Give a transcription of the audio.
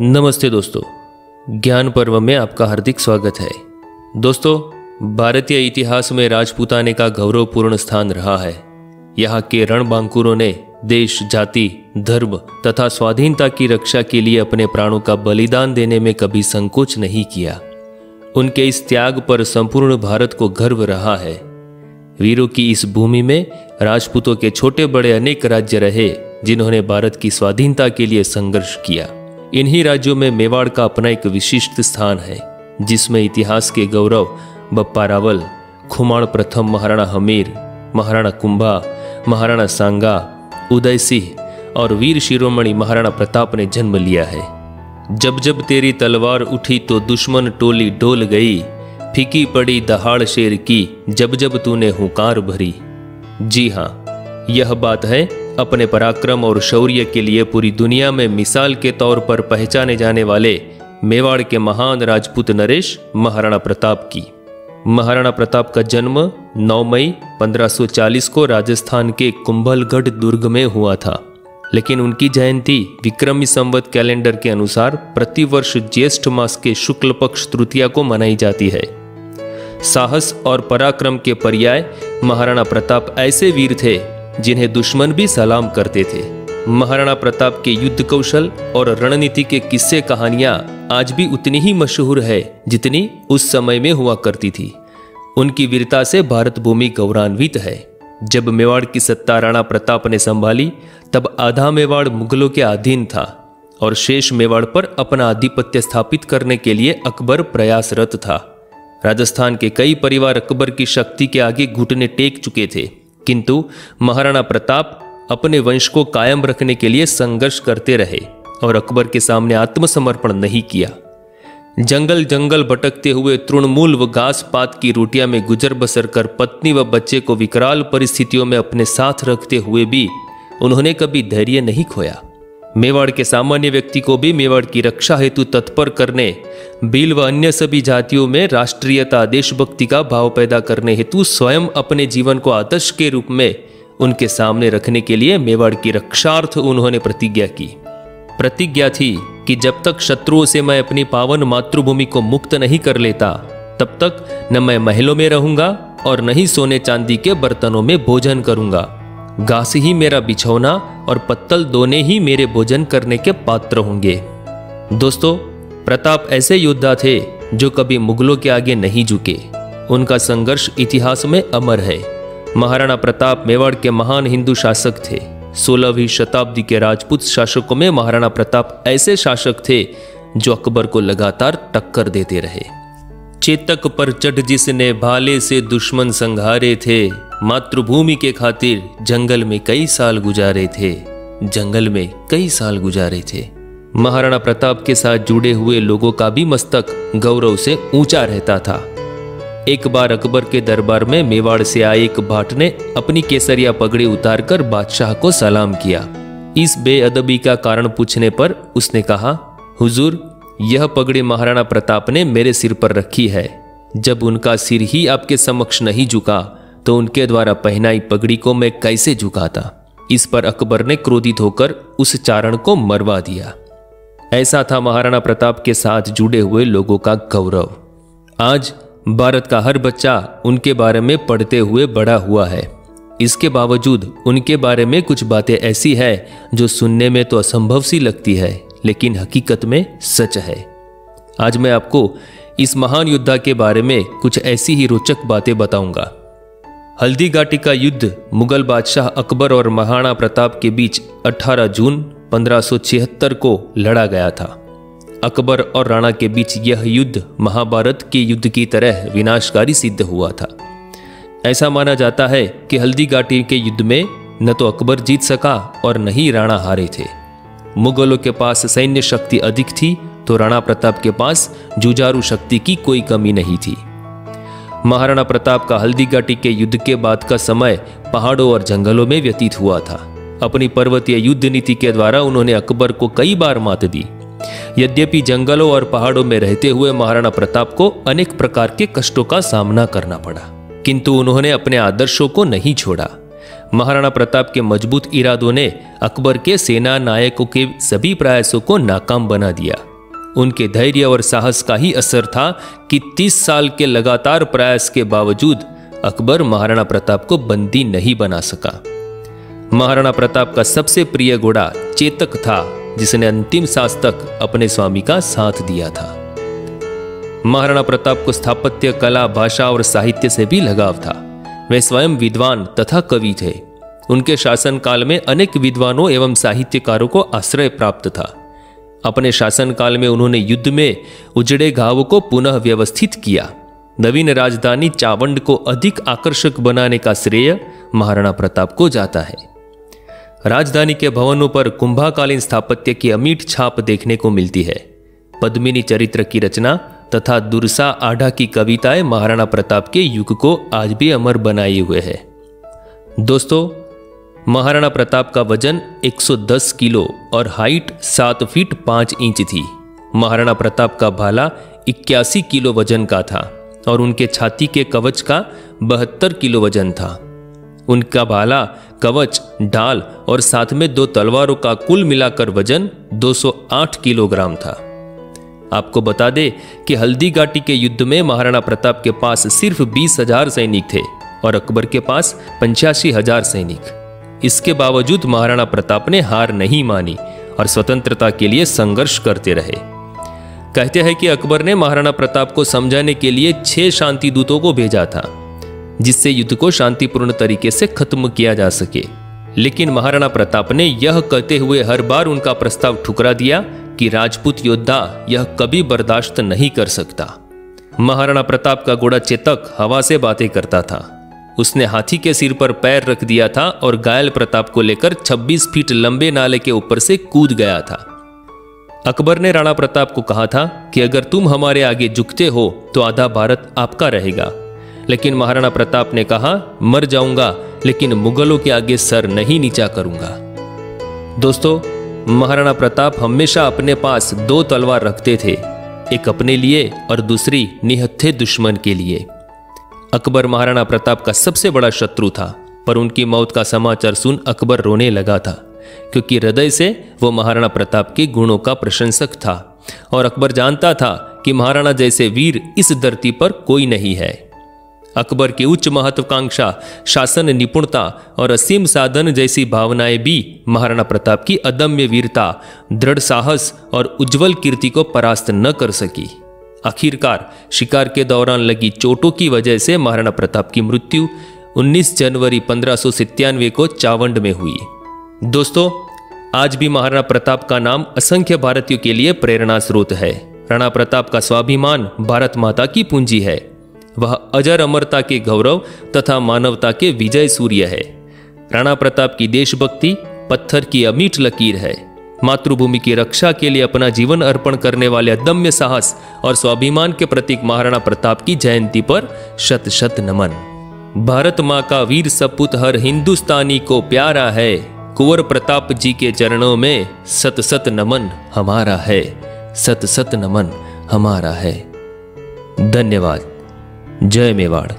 नमस्ते दोस्तों, ज्ञान पर्व में आपका हार्दिक स्वागत है। दोस्तों, भारतीय इतिहास में राजपूताने का गौरवपूर्ण स्थान रहा है। यहाँ के रणबांकुरों ने देश, जाति, धर्म तथा स्वाधीनता की रक्षा के लिए अपने प्राणों का बलिदान देने में कभी संकोच नहीं किया। उनके इस त्याग पर संपूर्ण भारत को गर्व रहा है। वीरों की इस भूमि में राजपूतों के छोटे बड़े अनेक राज्य रहे, जिन्होंने भारत की स्वाधीनता के लिए संघर्ष किया। इन्हीं राज्यों में मेवाड़ का अपना एक विशिष्ट स्थान है, जिसमें इतिहास के गौरव बप्पा रावल, खुमाण प्रथम महाराणा हमीर, महाराणा कुंभा, महाराणा सांगा, उदय सिंह और वीर शिरोमणि महाराणा प्रताप ने जन्म लिया है। जब जब तेरी तलवार उठी तो दुश्मन टोली डोल गई, फीकी पड़ी दहाड़ शेर की, जब जब तूने हुंकार भरी। जी हाँ, यह बात है अपने पराक्रम और शौर्य के लिए पूरी दुनिया में मिसाल के तौर पर पहचाने जाने वाले मेवाड़ के महान राजपूत नरेश महाराणा प्रताप की। महाराणा प्रताप का जन्म 9 मई 1540 को राजस्थान के कुंभलगढ़ दुर्ग में हुआ था, लेकिन उनकी जयंती विक्रमी संवत कैलेंडर के अनुसार प्रतिवर्ष ज्येष्ठ मास के शुक्ल पक्ष तृतीया को मनाई जाती है। साहस और पराक्रम के पर्याय महाराणा प्रताप ऐसे वीर थे जिन्हें दुश्मन भी सलाम करते थे। महाराणा प्रताप के युद्ध कौशल और रणनीति के किस्से कहानियां आज भी उतनी ही मशहूर है जितनी उस समय में हुआ करती थी। उनकी वीरता से भारत भूमि गौरवान्वित है। जब मेवाड़ की सत्ता राणा प्रताप ने संभाली, तब आधा मेवाड़ मुगलों के अधीन था और शेष मेवाड़ पर अपना आधिपत्य स्थापित करने के लिए अकबर प्रयासरत था। राजस्थान के कई परिवार अकबर की शक्ति के आगे घुटने टेक चुके थे, किंतु महाराणा प्रताप अपने वंश को कायम रखने के लिए संघर्ष करते रहे और अकबर के सामने आत्मसमर्पण नहीं किया। जंगल जंगल भटकते हुए तृणमूल व घास पात की रोटियां में गुजर बसर कर पत्नी व बच्चे को विकराल परिस्थितियों में अपने साथ रखते हुए भी उन्होंने कभी धैर्य नहीं खोया। मेवाड़ के सामान्य व्यक्ति को भी मेवाड़ की रक्षा हेतु तत्पर करने, भील व अन्य सभी जातियों में राष्ट्रीयता, देशभक्ति का भाव पैदा करने हेतु स्वयं अपने जीवन को आदर्श के रूप में उनके सामने रखने के लिए मेवाड़ की रक्षार्थ उन्होंने प्रतिज्ञा की। प्रतिज्ञा थी कि जब तक शत्रुओं से मैं अपनी पावन मातृभूमि को मुक्त नहीं कर लेता, तब तक न मैं महलों में रहूंगा और न ही सोने चांदी के बर्तनों में भोजन करूंगा। घास ही मेरा बिछौना और पत्तल दोनों ही मेरे भोजन करने के पात्र होंगे। दोस्तों, प्रताप ऐसे योद्धा थे जो कभी मुगलों के आगे नहीं झुके। उनका संघर्ष इतिहास में अमर है। महाराणा प्रताप मेवाड़ के महान हिंदू शासक थे। 16वीं शताब्दी के राजपूत शासकों में महाराणा प्रताप ऐसे शासक थे जो अकबर को लगातार टक्कर देते रहे। चेतक पर चढ़ जिसने भाले से दुश्मन संघारे थे, मातृभूमि के खातिर जंगल में कई साल गुजारे थे, जंगल में कई साल गुजारे थे। महाराणा प्रताप के साथ जुड़े हुए लोगों का भी मस्तक गौरव से ऊंचा रहता था। एक बार अकबर के दरबार में मेवाड़ से आए एक भाट ने अपनी केसरिया पगड़ी उतारकर बादशाह को सलाम किया। इस बेअदबी का कारण पूछने पर उसने कहा, हुजूर, यह पगड़ी महाराणा प्रताप ने मेरे सिर पर रखी है। जब उनका सिर ही आपके समक्ष नहीं झुका, तो उनके द्वारा पहनाई पगड़ी को मैं कैसे झुकाता। इस पर अकबर ने क्रोधित होकर उस चारण को मरवा दिया। ऐसा था महाराणा प्रताप के साथ जुड़े हुए लोगों का गौरव। आज भारत का हर बच्चा उनके बारे में पढ़ते हुए बड़ा हुआ है। इसके बावजूद उनके बारे में कुछ बातें ऐसी है जो सुनने में तो असंभव सी लगती है, लेकिन हकीकत में सच है। आज मैं आपको इस महान योद्धा के बारे में कुछ ऐसी ही रोचक बातें बताऊंगा। हल्दी घाटी का युद्ध मुगल बादशाह अकबर और महाराणा प्रताप के बीच 18 जून 1576 को लड़ा गया था। अकबर और राणा के बीच यह युद्ध महाभारत के युद्ध की तरह विनाशकारी सिद्ध हुआ था। ऐसा माना जाता है कि हल्दी घाटी के युद्ध में न तो अकबर जीत सका और न ही राणा हारे थे। मुगलों के पास सैन्य शक्ति अधिक थी, तो राणा प्रताप के पास जुझारू शक्ति की कोई कमी नहीं थी। महाराणा प्रताप का हल्दी घाटी के युद्ध के बाद का समय पहाड़ों और जंगलों में व्यतीत हुआ था। अपनी पर्वतीय युद्ध नीति के द्वारा उन्होंने अकबर को कई बार मात दी। यद्यपि जंगलों और पहाड़ों में रहते हुए महाराणा प्रताप को अनेक प्रकार के कष्टों का सामना करना पड़ा, किंतु उन्होंने अपने आदर्शों को नहीं छोड़ा। महाराणा प्रताप के मजबूत इरादों ने अकबर के सेना नायकों के सभी प्रयासों को नाकाम बना दिया। उनके धैर्य और साहस का ही असर था कि 30 साल के लगातार प्रयास के बावजूद अकबर महाराणा प्रताप को बंदी नहीं बना सका। महाराणा प्रताप का सबसे प्रिय घोड़ा चेतक था, जिसने अंतिम सांस तक अपने स्वामी का साथ दिया था। महाराणा प्रताप को स्थापत्य कला, भाषा और साहित्य से भी लगाव था। वे स्वयं विद्वान तथा कवि थे। उनके शासनकाल में अनेक विद्वानों एवं साहित्यकारों को आश्रय प्राप्त था। अपने शासनकाल में उन्होंने युद्ध में उजड़े गांवों को पुनः व्यवस्थित किया। नवीन राजधानी चावंड को अधिक आकर्षक बनाने का श्रेय महाराणा प्रताप को जाता है। राजधानी के भवनों पर कुंभाकालीन स्थापत्य की अमीट छाप देखने को मिलती है। पद्मिनी चरित्र की रचना तथा दुर्सा आढ़ा की कविताएं महाराणा प्रताप के युग को आज भी अमर बनाए हुए है। दोस्तों, महाराणा प्रताप का वजन 110 किलो और हाइट 7 फीट 5 इंच थी। महाराणा प्रताप का भाला 81 किलो वजन का था और उनके छाती के कवच का 72 किलो वजन था। उनका भाला, कवच, ढाल और साथ में 2 तलवारों का कुल मिलाकर वजन 208 किलोग्राम था। आपको बता दे कि हल्दी घाटी के युद्ध में महाराणा प्रताप के पास सिर्फ 20,000 सैनिक थे और अकबर के पास 85,000 सैनिक। इसके बावजूद महाराणा प्रताप ने हार नहीं मानी और स्वतंत्रता के लिए संघर्ष करते रहे। कहते हैं कि अकबर ने महाराणा प्रताप को समझाने के लिए 6 शांति दूतों को भेजा था, जिससे युद्ध को शांतिपूर्ण तरीके से खत्म किया जा सके। लेकिन महाराणा प्रताप ने यह कहते हुए हर बार उनका प्रस्ताव ठुकरा दिया कि राजपूत योद्धा यह कभी बर्दाश्त नहीं कर सकता। महाराणा प्रताप का घोड़ा चेतक हवा से बातें करता था। उसने हाथी के सिर पर पैर रख दिया था और घायल प्रताप को लेकर 26 फीट लंबे नाले के ऊपर से कूद गया था। अकबर ने राणा प्रताप को कहा था कि अगर तुम हमारे आगे झुकते हो तो आधा भारत आपका रहेगा। लेकिन महाराणा प्रताप ने कहा, मर जाऊंगा लेकिन मुगलों के आगे सर नहीं नीचा करूंगा। दोस्तों, महाराणा प्रताप हमेशा अपने पास 2 तलवार रखते थे, एक अपने लिए और दूसरी निहत्थे दुश्मन के लिए। अकबर महाराणा प्रताप का सबसे बड़ा शत्रु था, पर उनकी मौत का समाचार सुन अकबर रोने लगा था, क्योंकि हृदय से वो महाराणा प्रताप के गुणों का प्रशंसक था और अकबर जानता था कि महाराणा जैसे वीर इस धरती पर कोई नहीं है। अकबर की उच्च महत्वाकांक्षा, शासन निपुणता और असीम साधन जैसी भावनाएं भी महाराणा प्रताप की अदम्य वीरता, दृढ़ साहस और उज्जवल कीर्ति को परास्त न कर सकी। आखिरकार शिकार के दौरान लगी चोटों की वजह से महाराणा प्रताप की मृत्यु 19 जनवरी 1597 को चावंड में हुई। दोस्तों, आज भी महाराणा प्रताप का नाम असंख्य भारतीयों के लिए प्रेरणा स्रोत है। राणा प्रताप का स्वाभिमान भारत माता की पूंजी है। वह अजर अमरता के गौरव तथा मानवता के विजय सूर्य है। राणा प्रताप की देशभक्ति पत्थर की अमीट लकीर है। मातृभूमि की रक्षा के लिए अपना जीवन अर्पण करने वाले अदम्य साहस और स्वाभिमान के प्रतीक महाराणा प्रताप की जयंती पर शत शत नमन। भारत माँ का वीर सपूत हर हिंदुस्तानी को प्यारा है। कुंवर प्रताप जी के चरणों में सत सत नमन हमारा है, सत सत नमन हमारा है। धन्यवाद। जय मेवाड़।